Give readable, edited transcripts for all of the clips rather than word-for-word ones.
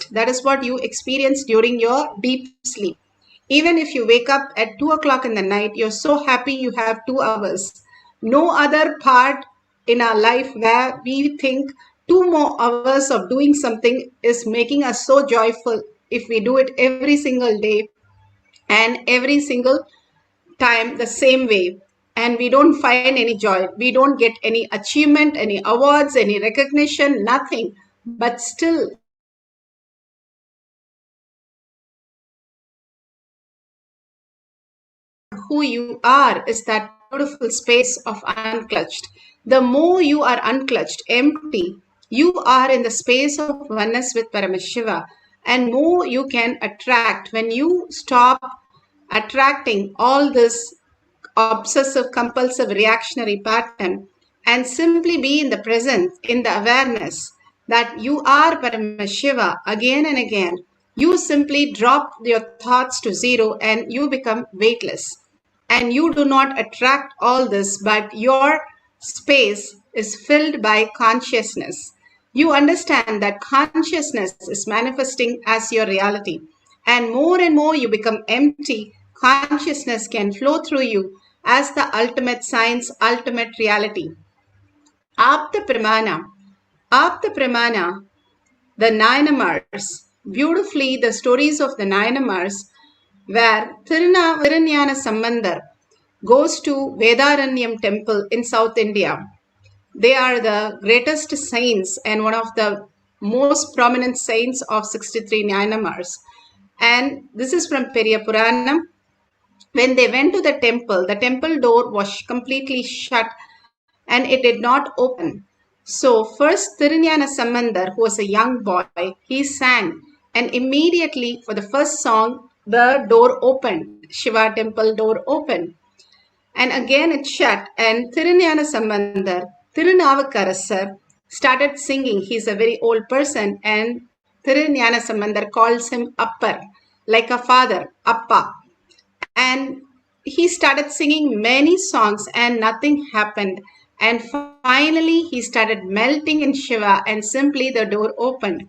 rest. That is what you experience during your deep sleep. Even if you wake up at 2 o'clock in the night, you're so happy you have 2 hours. No other part in our life where we think 2 more hours of doing something is making us so joyful if we do it every single day and every single time the same way, and we don't find any joy, we don't get any achievement, any awards, any recognition, nothing, but still who you are is that beautiful space of unclutched. The more you are unclutched, empty, you are in the space of oneness with Paramashiva, and more you can attract when you stop attracting all this obsessive compulsive reactionary pattern and simply be in the presence, in the awareness that you are Paramashiva again and again. You simply drop your thoughts to zero and you become weightless. And you do not attract all this, but your space is filled by consciousness. You understand that consciousness is manifesting as your reality. And more you become empty, consciousness can flow through you as the ultimate science, ultimate reality. Apta Pramana. Apta Pramana, the Nayanamars, beautifully the stories of the Nayanamars, where Tirunjana Sambandar goes to Vedaranyam temple in South India. They are the greatest saints and one of the most prominent saints of 63 Nayanamars. And this is from Periya Puranam. When they went to the temple door was completely shut and it did not open. So first Tirunjana Sambandar, who was a young boy, he sang, and immediately for the first song, the door opened. Shiva temple door opened. And again it shut, and Tirunjana Sambandar, Tirunavukarasar, started singing. He's a very old person, and Tirunjana Sambandar calls him Appar, like a father, Appa. And he started singing many songs and nothing happened. And finally, he started melting in Shiva, and simply the door opened.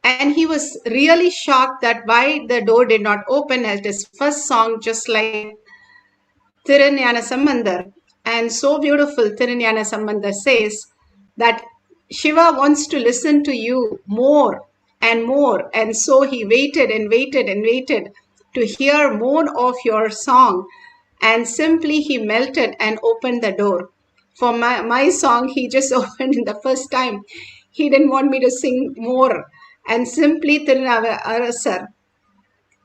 And he was really shocked that why the door did not open at his first song, just like Tirunjana Sambandar. And so beautiful, Tirunjana Sambandar says that Shiva wants to listen to you more and more. And so he waited and waited and waited to hear more of your song. And simply he melted and opened the door. For my song, he just opened in the first time. He didn't want me to sing more. And simply Tirunavasar,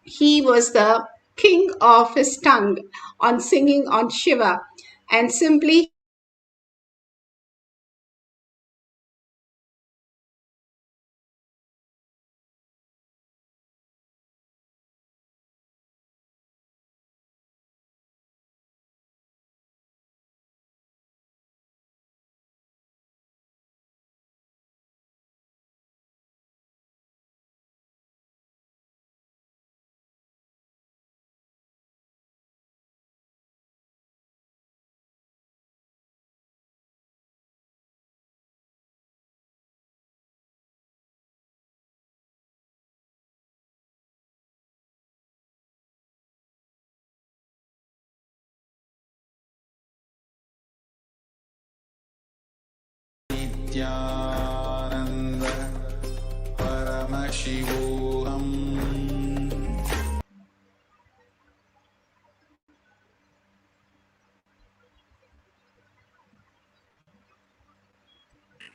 he was the king of his tongue on singing on Shiva, and simply Nithyananda Paramashivoham.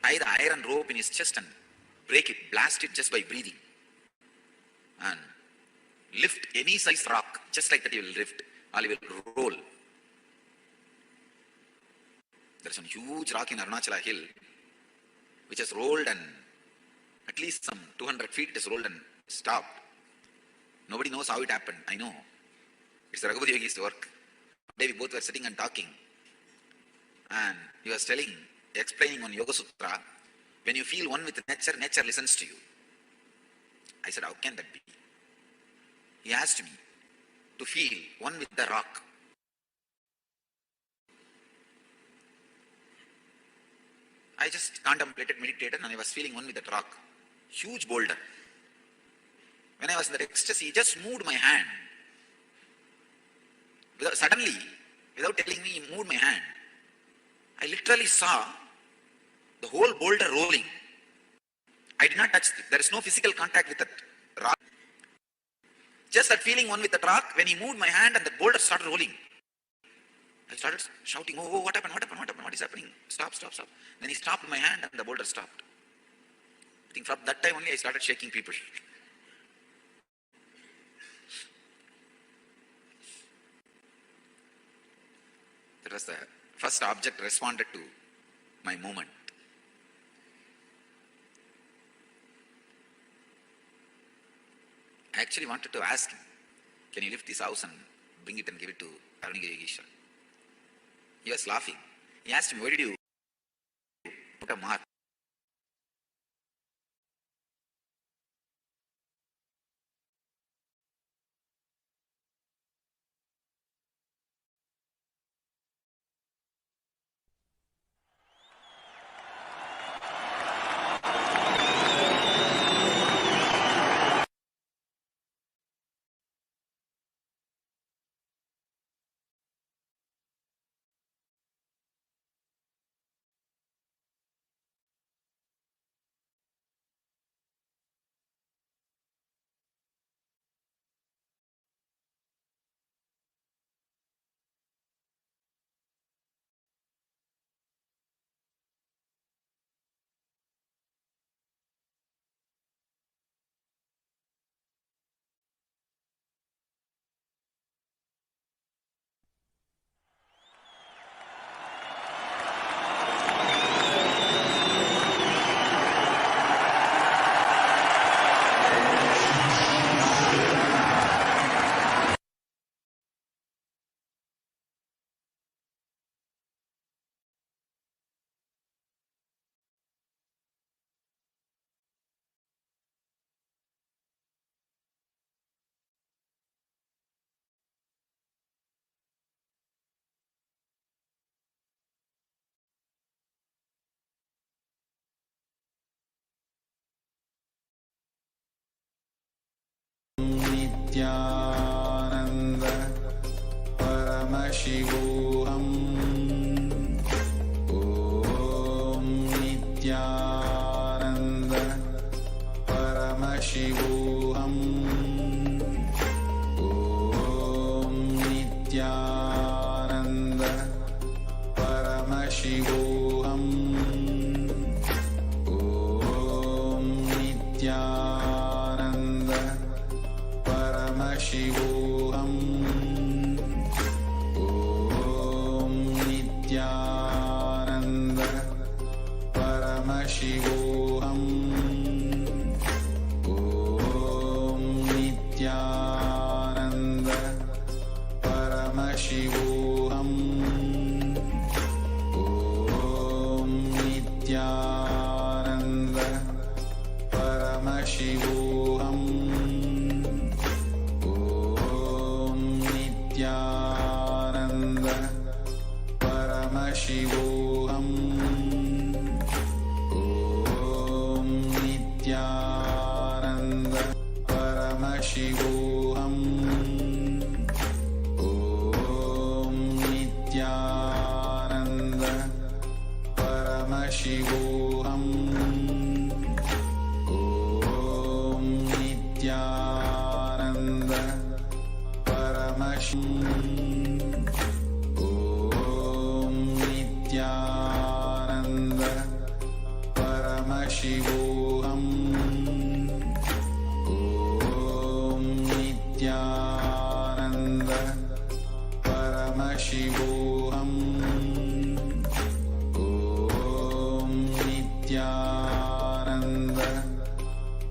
Tie the iron rope in his chest and break it, blast it just by breathing. And lift any size rock, just like that he will lift, or he will roll. There is some huge rock in Arunachala hill, which has rolled and at least some 200 feet it has rolled and stopped. Nobody knows how it happened. I know. It's Raghupati Yogi's work. Today we both were sitting and talking. And he was explaining on Yoga Sutra, when you feel one with nature, nature listens to you. I said, how can that be? He asked me to feel one with the rock. I just contemplated, meditated, and I was feeling one with that rock. Huge boulder. was in that ecstasy, he just moved my hand. Suddenly, without telling me, he moved my hand. I literally saw the whole boulder rolling. I did not touch it. There is no physical contact with that rock. Just that feeling one with the rock, when he moved my hand and the boulder started rolling. I started shouting, oh, what happened, what is happening? Stop. Then he stopped my hand and the boulder stopped. I think from that time only I started shaking people. That was the first object responded to my movement. I actually wanted to ask him, can you lift this house and bring it and give it to Arunagiri Yogeshwar? He was laughing. He asked me, why did you put a mark? Nithyananda Paramashivoham. Om Nithyananda Paramashivoham. Om Nithyananda Paramashivoham. Om Nithyananda Paramashivoham. Om Nithyananda Paramashivoham. Om Nithyananda Paramashivoham. Om Nithyananda Paramashivoham. Om Nithyananda Paramashivoham. Om Nithyananda Paramashivoham. Om Nithyananda Paramashivoham. Om Nithyananda Paramashivoham. Om Nithyananda Paramashivoham. Om Nithyananda Paramashivoham. Om Nithyananda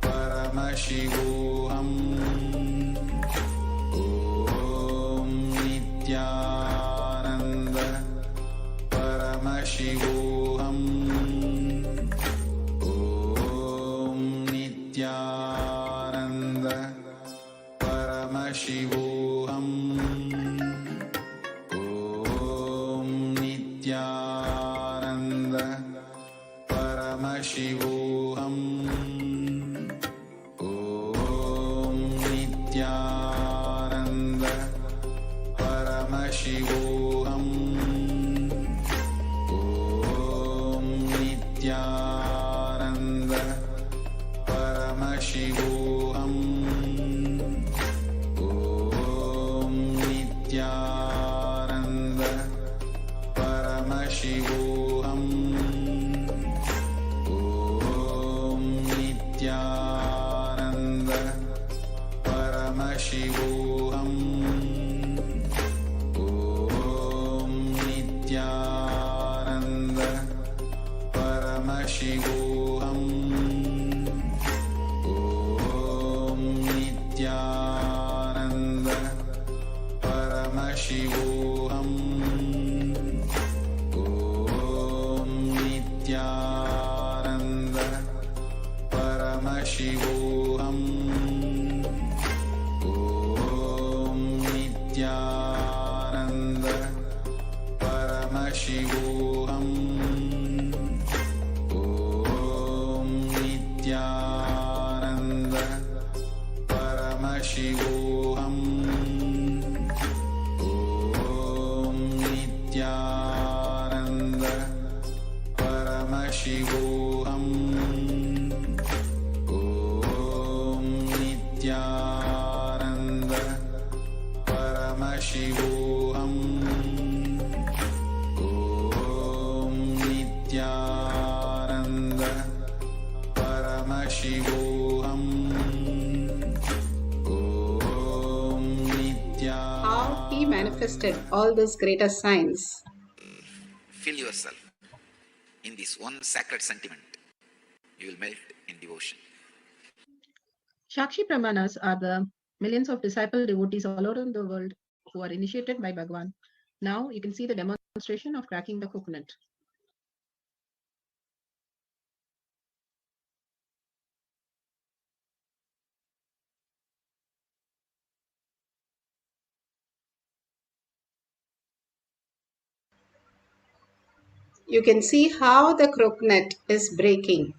Paramashivoham. Om Nithyananda Paramashivoham. Om Nithyananda Paramashivoham. Om Nithyananda Paramashivoham. Om Nithyananda Paramashivoham. Om Nithyananda Paramashivoham. Om Nithyananda Paramashivoham. Om Nithyananda Paramashivoham. Om Nithyananda Paramashivoham. Om Nithyananda Paramashivoham. Om Nithyananda Paramashivoham. Om Nithyananda Paramashivoham. Om Nithyananda Paramashivoham. Om Nithyananda Paramashivoham. Om Nithyananda Paramashivoham. Om Nithyananda Paramashivoham. Om Nithyananda. How he manifested all these greater signs. Fill yourself in this one sacred sentiment. You will melt in devotion. Shakshi Pramanas are the millions of disciple devotees all around the world who are initiated by Bhagavan. Now you can see the demonstration of cracking the coconut. You can see how the coconut is breaking.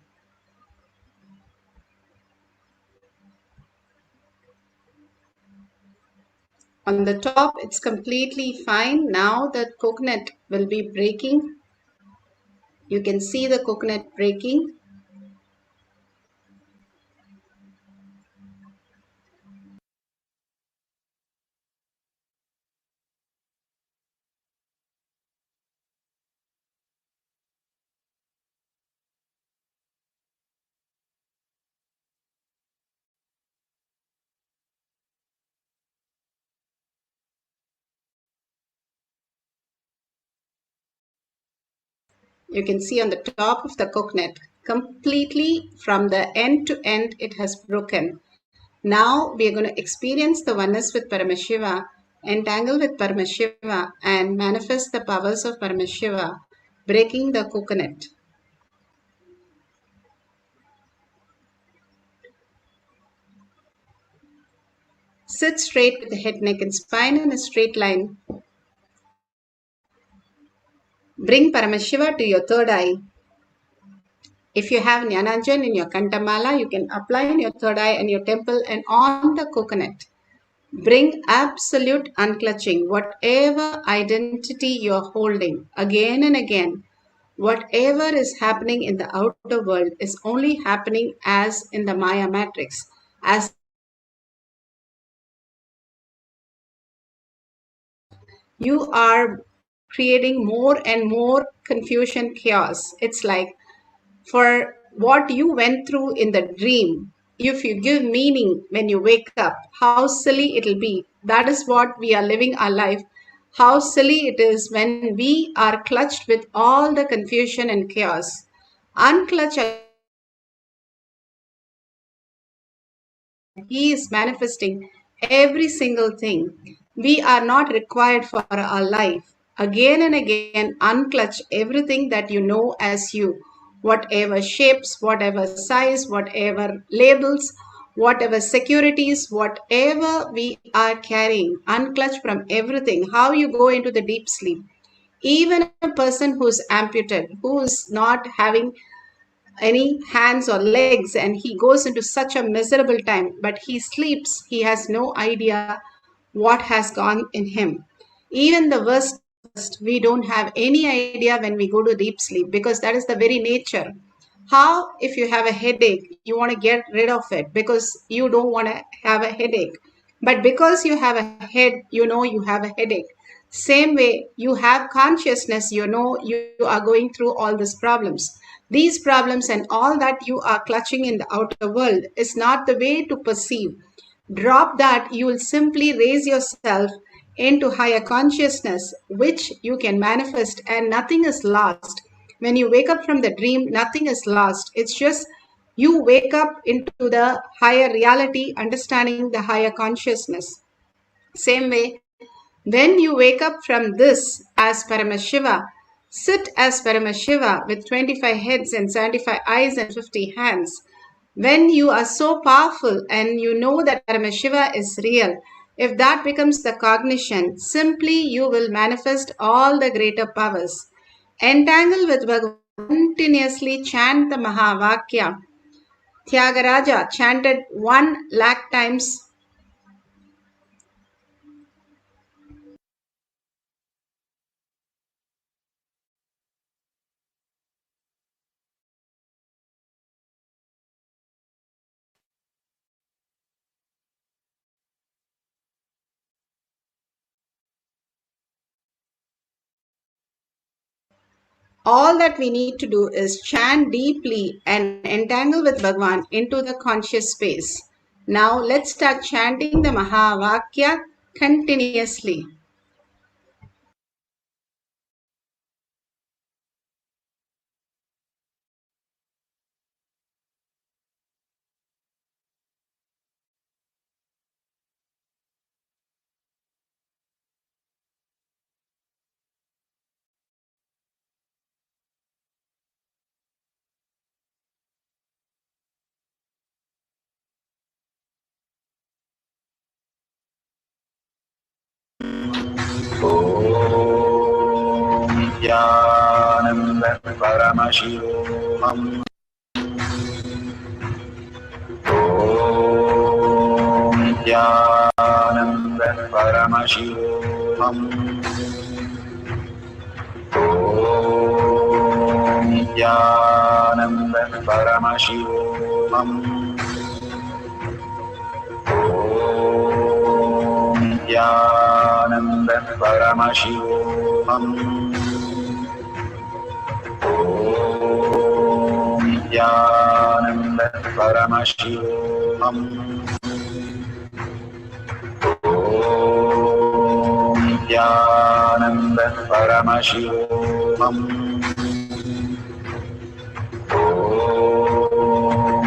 On the top, it's completely fine. Now the coconut will be breaking. You can see the coconut breaking. You can see on the top of the coconut, completely from the end to end, it has broken. Now we are going to experience the oneness with Paramashiva, entangle with Paramashiva, and manifest the powers of Paramashiva, breaking the coconut. Sit straight with the head, neck, and spine in a straight line. Bring Paramashiva to your third eye. If you have Jnanajan in your Kantamala, you can apply in your third eye and your temple and on the coconut. Bring absolute unclutching, whatever identity you're holding, again and again. Whatever is happening in the outer world is only happening as in the Maya matrix, as you are creating more and more confusion, chaos. It's like for what you went through in the dream, if you give meaning when you wake up, how silly it'll be. That is what we are living our life. How silly it is when we are clutched with all the confusion and chaos. Unclutch. He is manifesting every single thing. We are not required for our life. Again and again, unclutch everything that you know as you. Whatever shapes, whatever size, whatever labels, whatever securities, whatever we are carrying, unclutch from everything. How you go into the deep sleep. Even a person who's amputated, who is not having any hands or legs, and he goes into such a miserable time. But he sleeps, he has no idea what has gone in him. Even the worst, we don't have any idea when we go to deep sleep, because that is the very nature. How, if you have a headache, you want to get rid of it because you don't want to have a headache. But because you have a head, you know you have a headache. Same way, you have consciousness, you know you are going through all these problems. These problems and all that you are clutching in the outer world is not the way to perceive. Drop that, you will simply raise yourself into higher consciousness, which you can manifest, and nothing is lost. When you wake up from the dream, nothing is lost. It's just you wake up into the higher reality, understanding the higher consciousness. Same way, when you wake up from this as Paramashiva, sit as Paramashiva with 25 heads and 75 eyes and 50 hands. When you are so powerful and you know that Paramashiva is real, if that becomes the cognition, simply you will manifest all the greater powers. Entangle with Bhagavan, continuously chant the Mahavakya. Tyagaraja chanted 1,00,000 times. All that we need to do is chant deeply and entangle with Bhagwan into the conscious space. Now let's start chanting the Mahavakya continuously. Nithyananda Paramashivoham. Nithyananda Paramashivoham. Nithyananda Paramashivoham. Nithyananda Paramashivoham. Nithyananda Paramashivoham. Nithyananda Paramashivoham.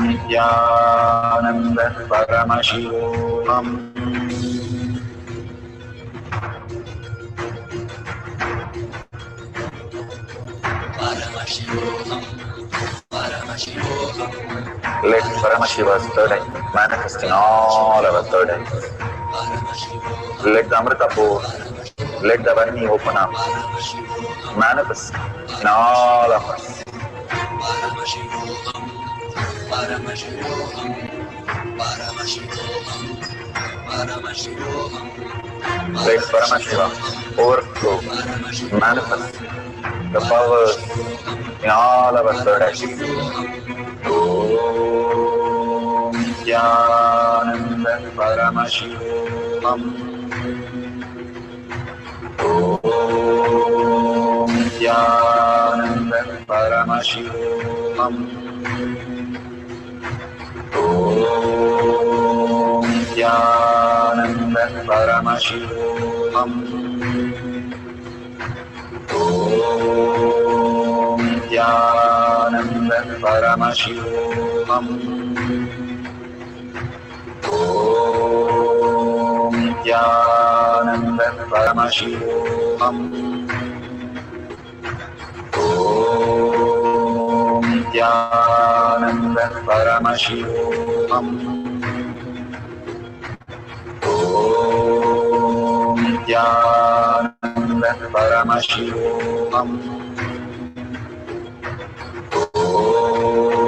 Nithyananda Paramashivoham. Let Paramashiva's third eye manifest in all our third eyes. Let the Amrita pour, let the Varni open up, manifest in all of us. Let Paramashiva overflow, manifest the powers in all our third eyes. Om Nithyananda Paramashivoham. Om Nithyananda Paramashivoham. Om Nithyananda Paramashivoham. Om Nithyananda Paramashivoham. Om Nithyananda Paramashivoham. Om Nithyananda Paramashivoham. Om Nithyananda Paramashivoham. Om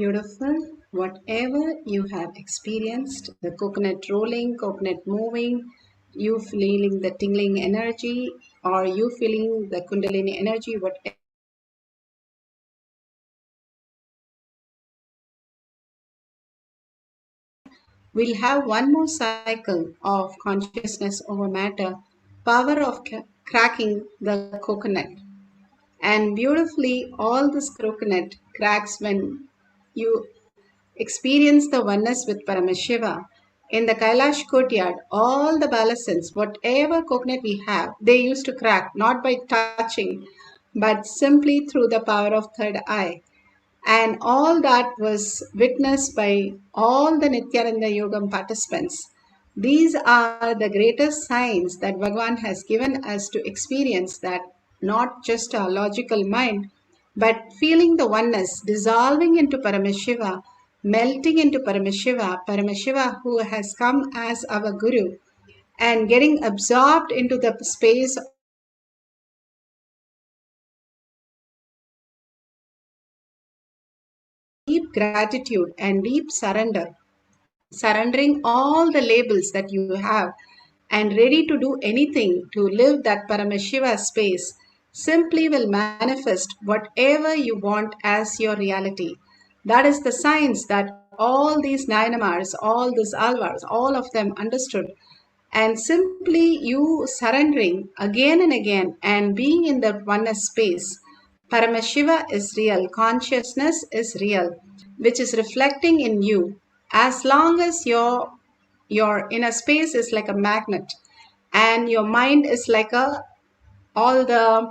Beautiful. Whatever you have experienced, the coconut rolling, coconut moving, you feeling the tingling energy, or you feeling the kundalini energy, whatever we'll have one more cycle of consciousness over matter, power of cracking the coconut. And beautifully, all this coconut cracks when you experience the oneness with Paramashiva. In the Kailash courtyard, all the balasins, whatever coconut we have, they used to crack, not by touching, but simply through the power of third eye. And all that was witnessed by all the Nithyananda Yogam participants. These are the greatest signs that Bhagavan has given us to experience that not just our logical mind, but feeling the oneness, dissolving into Paramashiva, melting into Paramashiva, Paramashiva who has come as our Guru, and getting absorbed into the space deep gratitude and deep surrender, surrendering all the labels that you have and ready to do anything to live that Paramashiva space, simply will manifest whatever you want as your reality. That is the science that all these Nayanamars, all these Alvars, all of them understood. And simply you surrendering again and again and being in the oneness space. Paramashiva is real, consciousness is real, which is reflecting in you. As long as your inner space is like a magnet and your mind is like a all the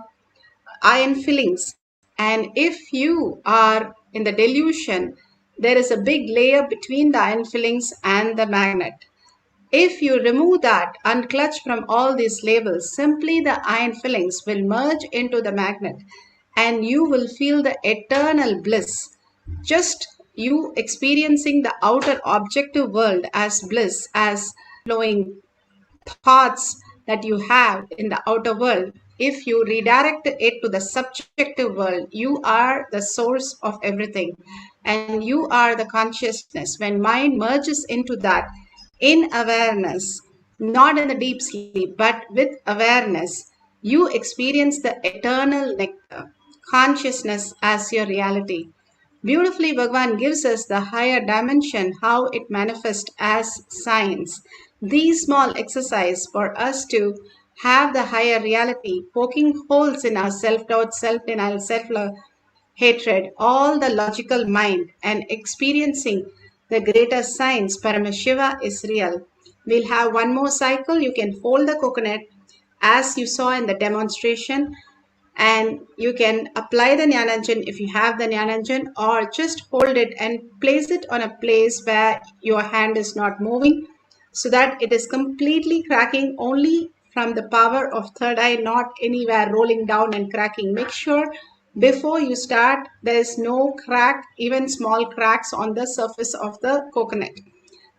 iron fillings. And if you are in the delusion, there is a big layer between the iron fillings and the magnet. If you remove that, unclutch from all these labels, simply the iron fillings will merge into the magnet and you will feel the eternal bliss. Just you experiencing the outer objective world as bliss, as flowing thoughts that you have in the outer world. If you redirect it to the subjective world, you are the source of everything and you are the consciousness. When mind merges into that in awareness, not in the deep sleep, but with awareness, you experience the eternal nectar, consciousness as your reality. Beautifully, Bhagavan gives us the higher dimension, how it manifests as science. These small exercise for us to have the higher reality, poking holes in our self-doubt, self-denial, self-love, hatred, all the logical mind, and experiencing the greater science, Paramashiva is real. We'll have one more cycle. You can fold the coconut as you saw in the demonstration, and you can apply the Jnananjan if you have the Jnananjan, or just hold it and place it on a place where your hand is not moving so that it is completely cracking only from the power of third eye, not anywhere rolling down and cracking. Make sure before you start there is no crack, even small cracks on the surface of the coconut.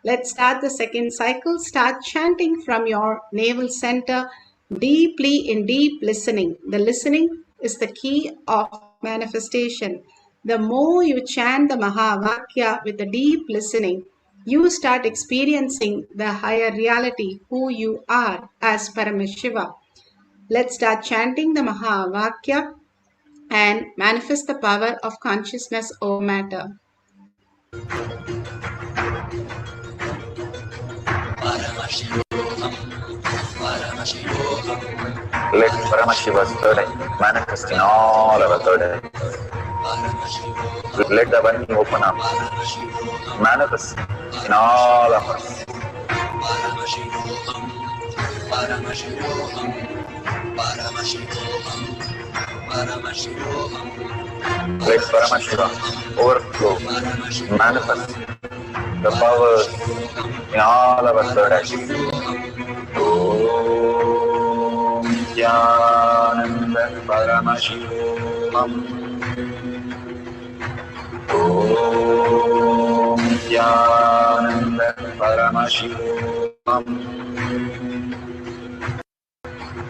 Let's start the second cycle. Start chanting from your navel center deeply in deep listening. The listening is the key of manifestation. The more you chant the Mahavakya with the deep listening, you start experiencing the higher reality, who you are as Paramashiva. Let's start chanting the Mahavakya and manifest the power of consciousness over matter. Paramashivoham, Paramashivoham. Let Paramashiva's third eye manifest in all our third eye. Let the one open up, manifest in all of us. Paramashivoham, Paramashivoham, Paramashivoham, Paramashivoham. Let Paramashiva overflow, manifest the powers in all our third eye. Om Nithyananda Paramashivoham. Om Nithyananda Paramashivoham.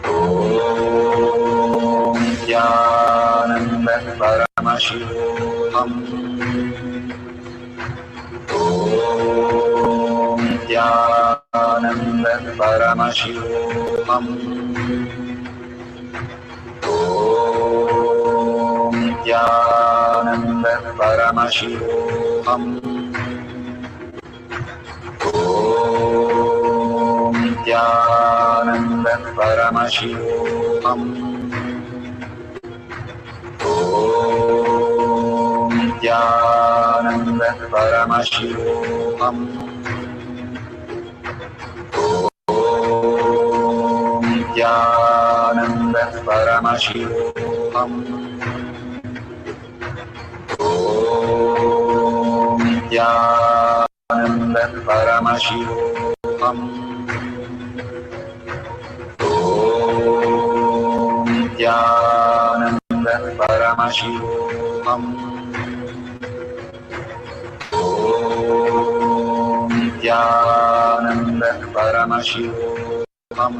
Om Nithyananda Paramashivoham. Paramashivoham. Om Nithyananda Paramashivoham. Om Nithyananda Paramashivoham. Om Nithyananda Paramashivoham. Om Nithyananda Paramashivoham. Om Nithyananda Paramashivoham. Om Nithyananda Paramashivoham. Om Nithyananda Paramashivoham.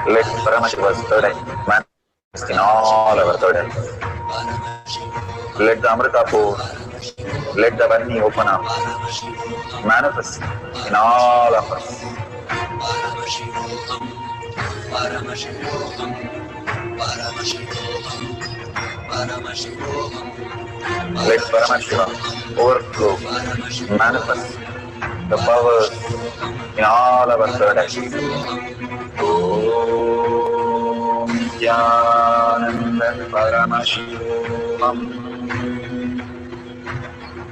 Let Paramashiva's third eye manifest in all our third eyes. Let the Amrita pour, let the Varni open up, manifest in all of us. Paramashivoham, Paramashivoham, Paramashivoham, Paramashivoham. Let Paramashiva overflow, manifest the powers in all our third eyes. Om Nithyananda Paramashivoham.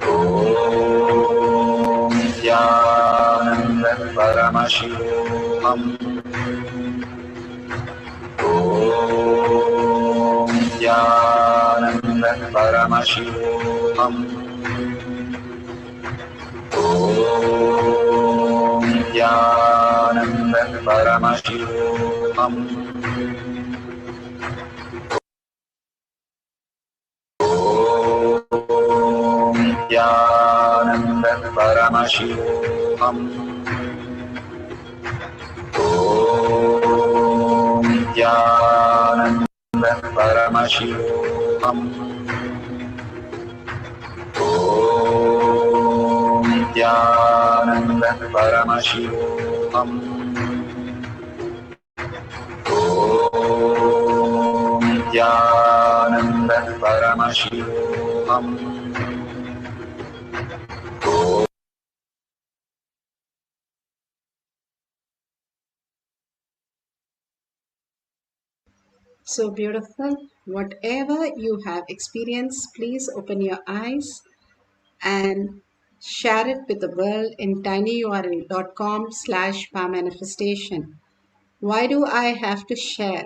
Om Nithyananda Paramashivoham. Om Nithyananda Paramashivoham. Om Nithyananda Paramashivoham. Om Nithyananda Paramashivoham. Om Nithyananda Paramashivoham. Om Nithyananda Paramashivoham. Om Nithyananda Paramashivoham. So beautiful. Whatever you have experienced, please open your eyes and share it with the world in tinyurl.com/manifestation. Why do I have to share?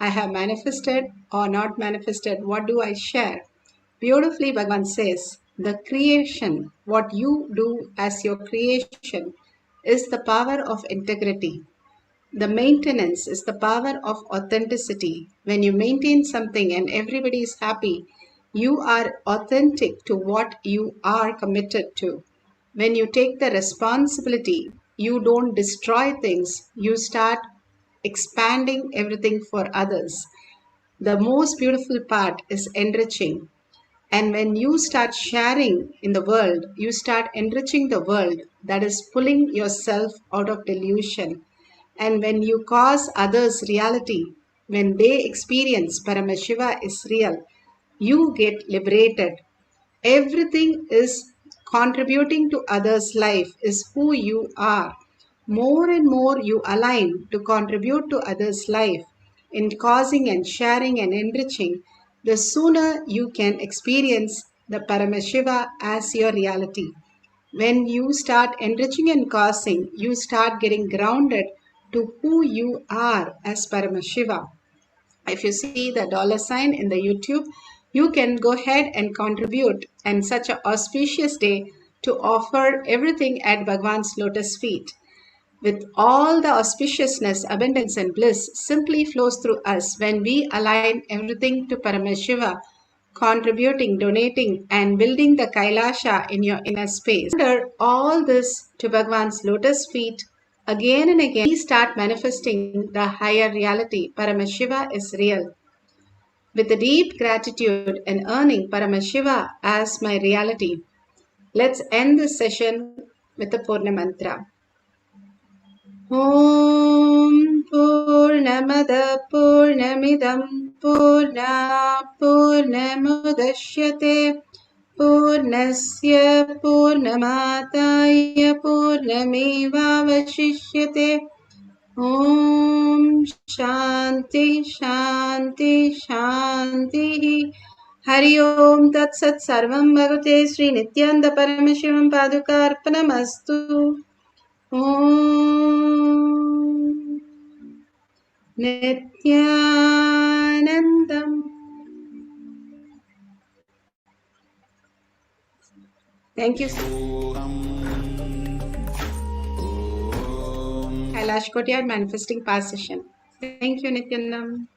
I have manifested or not manifested. What do I share? Beautifully, Bhagavan says, the creation, what you do as your creation, is the power of integrity. The maintenance is the power of authenticity. When you maintain something and everybody is happy, you are authentic to what you are committed to. When you take the responsibility, you don't destroy things, you start expanding everything for others. The most beautiful part is enriching. And when you start sharing in the world, you start enriching the world. That is pulling yourself out of delusion. And when you cause others reality, when they experience Paramashiva is real, you get liberated. Everything is contributing to others' life is who you are. More and more you align to contribute to others' life in causing and sharing and enriching, the sooner you can experience the Paramashiva as your reality. When you start enriching and causing, you start getting grounded to who you are as Paramashiva. If you see the $ in the YouTube, you can go ahead and contribute and such an auspicious day to offer everything at Bhagwan's lotus feet. With all the auspiciousness, abundance and bliss simply flows through us when we align everything to Paramashiva, contributing, donating and building the Kailasa in your inner space. Under all this to Bhagwan's lotus feet, again and again, we start manifesting the higher reality. Paramashiva is real. with a deep gratitude and earning Paramashiva as my reality. Let's end this session with a Purna mantra. Om Purnamada Purnamidam Purna Purnamudashyate Purnasya Purnamataya Purnamevavashishyate. Om Shanti Shanti Shanti. Hari Om Tat Sat Sarvam Bhagavate Sri Nithyananda Paramashivam Padukarpanamastu. Om Nithyanandam. Thank you. Kailash Kotyar Manifesting Past Session. Thank you, Nityanam.